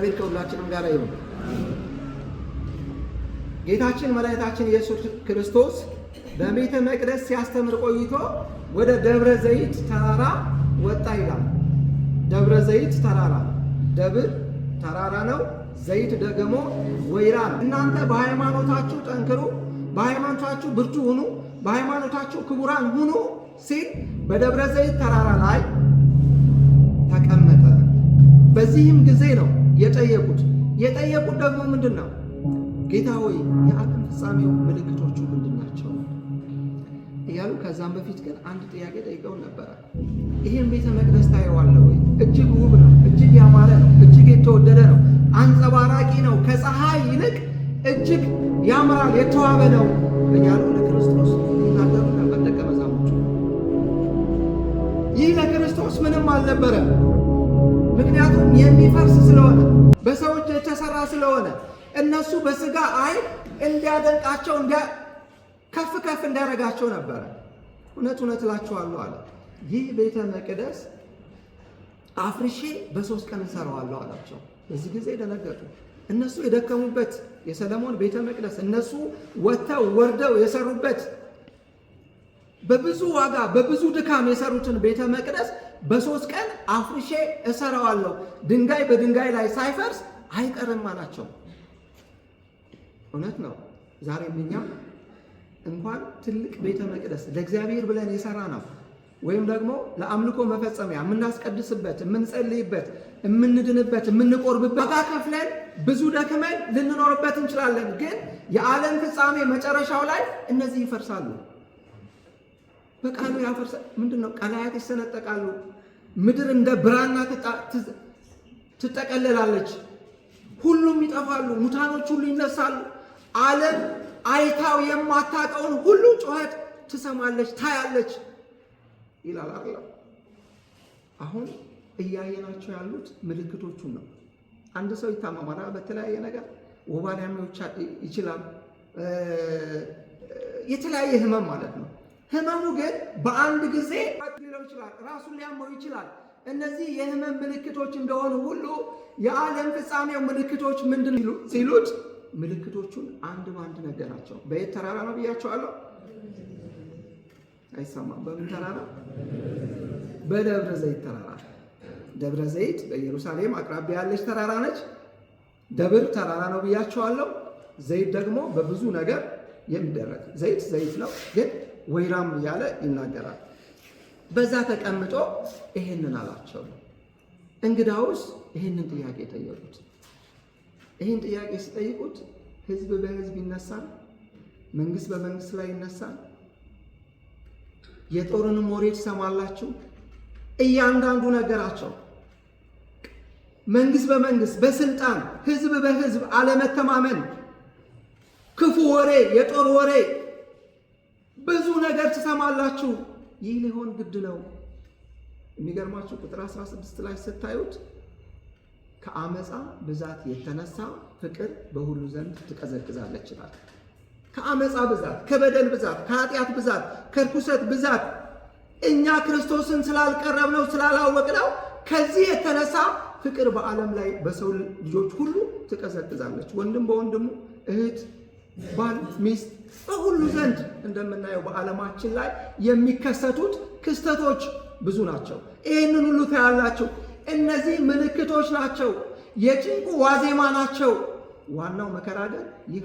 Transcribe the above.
እግዚአብሔር ከሁላችንም ጋር ይሁን። ጌታችን መድኃኒታችን ኢየሱስ ክርስቶስ በቤተ መቅደስ ሲያስተምር ቆይቶ ወደ ደብረ ዘይት ተራራ ወጣ ይላል። ደብረ ዘይት ተራራ፣ ደብር ተራራ ነው፣ ዘይት ደግሞ ወይራ ነው። እናንተ በሃይማኖታችሁ ጠንክሩ፣ በሃይማኖታችሁ ብርቱ ሁኑ፣ በሃይማኖታችሁ ክቡራን ሁኑ ሲል በደብረ ዘይት ተራራ ላይ ተቀመጠ። በዚህም ጊዜ ነው የጠየቁት ደግሞ ምንድን ነው? ጌታ ሆይ የዓለም ፍጻሜው ምልክቶቹ ምንድን ናቸው እያሉ ከዛም በፊት ግን አንድ ጥያቄ ጠይቀው ነበረ። ይህን ቤተ መቅደስ ታየዋለህ ወይ? እጅግ ውብ ነው፣ እጅግ ያማረ ነው፣ እጅግ የተወደደ ነው፣ አንጸባራቂ ነው፣ ከፀሐይ ይልቅ እጅግ ያምራል፣ የተዋበ ነው እያሉ ለክርስቶስ ይናገሩ ነበር ደቀ መዛሙርቱ። ይህ ለክርስቶስ ምንም አልነበረም። ምክንያቱም የሚፈርስ ስለሆነ በሰው እጅ የተሰራ ስለሆነ እነሱ በስጋ አይን እንዲያደንቃቸው ከፍ ከፍ እንዲያደርጋቸው ነበረ። እውነት እውነት እላችኋለሁ አለ፣ ይህ ቤተ መቅደስ አፍርሼ በ3 ቀን እሰራዋለሁ አላቸው። በዚህ ጊዜ ደነገጡ። እነሱ የደከሙበት የሰለሞን ቤተ መቅደስ፣ እነሱ ወጥተው ወርደው የሰሩበት በብዙ ዋጋ በብዙ ድካም የሰሩትን ቤተ መቅደስ በ3 ቀን አፍርሼ እሰራዋለሁ፣ ድንጋይ በድንጋይ ላይ ሳይፈርስ አይቀርም አላቸው። እውነት ነው። ዛሬም እኛም እንኳን ትልቅ ቤተ መቅደስ ለእግዚአብሔር ብለን የሰራ ነው ወይም ደግሞ ለአምልኮ መፈጸሚያ የምናስቀድስበት፣ የምንጸልይበት፣ የምንድንበት፣ የምንቆርብበት ዋጋ ከፍለን ብዙ ደክመን ልንኖርበት እንችላለን። ግን የዓለም ፍጻሜ መጨረሻው ላይ እነዚህ ይፈርሳሉ። በቃሉ ያፈርሳል። ምንድነው? ቀላያት ይሰነጠቃሉ። ምድር እንደ ብራና ትጠቀለላለች። ሁሉም ይጠፋሉ። ሙታኖች ሁሉ ይነሳሉ። ዓለም አይታው የማታውቀውን ሁሉ ጩኸት ትሰማለች፣ ታያለች ይላል አይደል? አሁን እያየናቸው ያሉት ምልክቶቹን ነው። አንድ ሰው ይታመማል በተለያየ ነገር፣ ወባ ሊያመው ይችላል፣ የተለያየ ህመም ማለት ነው። ህመሙ ግን በአንድ ጊዜ ሊለው ይችላል፣ ራሱን ሊያመው ይችላል። እነዚህ የህመም ምልክቶች እንደሆኑ ሁሉ የዓለም ፍጻሜው ምልክቶች ምንድን ሲሉት ምልክቶቹን አንድ ባንድ ነገራቸው። በየት ተራራ ነው ብያቸዋለሁ? አይሰማም። በምን ተራራ? በደብረ ዘይት ተራራ። ደብረ ዘይት በኢየሩሳሌም አቅራቢያ ያለች ተራራ ነች። ደብር ተራራ ነው ብያቸዋለሁ። ዘይት ደግሞ በብዙ ነገር የሚደረግ ዘይት ነው፣ ግን ወይራም እያለ ይናገራል። በዛ ተቀምጦ ይሄንን አላቸው። እንግዳውስ ይሄንን ጥያቄ ጠየቁት። ይሄን ጥያቄ ሲጠይቁት ህዝብ በህዝብ ይነሳል፣ መንግስት በመንግስት ላይ ይነሳል፣ የጦርንም ወሬ ትሰማላችሁ። እያንዳንዱ ነገራቸው መንግስት በመንግስት በስልጣን፣ ህዝብ በህዝብ አለመተማመን፣ ክፉ ወሬ፣ የጦር ወሬ፣ ብዙ ነገር ትሰማላችሁ። ይህ ሊሆን ግድ ነው። የሚገርማችሁ ቁጥር 16 ላይ ስታዩት ከአመፃ ብዛት የተነሳ ፍቅር በሁሉ ዘንድ ትቀዘቅዛለች ይላል። ከአመፃ ብዛት፣ ከበደል ብዛት፣ ከኃጢአት ብዛት፣ ከርኩሰት ብዛት እኛ ክርስቶስን ስላልቀረብነው ስላላወቅነው ከዚህ የተነሳ ፍቅር በዓለም ላይ በሰው ልጆች ሁሉ ትቀዘቅዛለች። ወንድም በወንድሙ፣ እህት ባል ሚስት፣ በሁሉ ዘንድ እንደምናየው በዓለማችን ላይ የሚከሰቱት ክስተቶች ብዙ ናቸው። ይህንን ሁሉ ታያላችሁ። እነዚህ ምልክቶች ናቸው፣ የጭንቁ ዋዜማ ናቸው። ዋናው መከራ ግን ይህ